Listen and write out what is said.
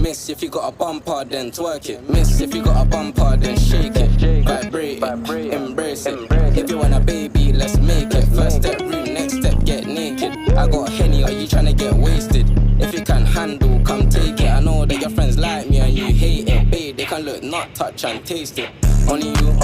Miss if you got a bumper, then twerk it. Miss if you got a bumper, then shake it. Vibrate it, embrace it. If you want a baby, let's make it. First step room, next step get naked. I got Henny, are you tryna get wasted? If you can handle, come take it. I know that your friends like me and you hate it. Babe, they can look, not touch and taste it. Only you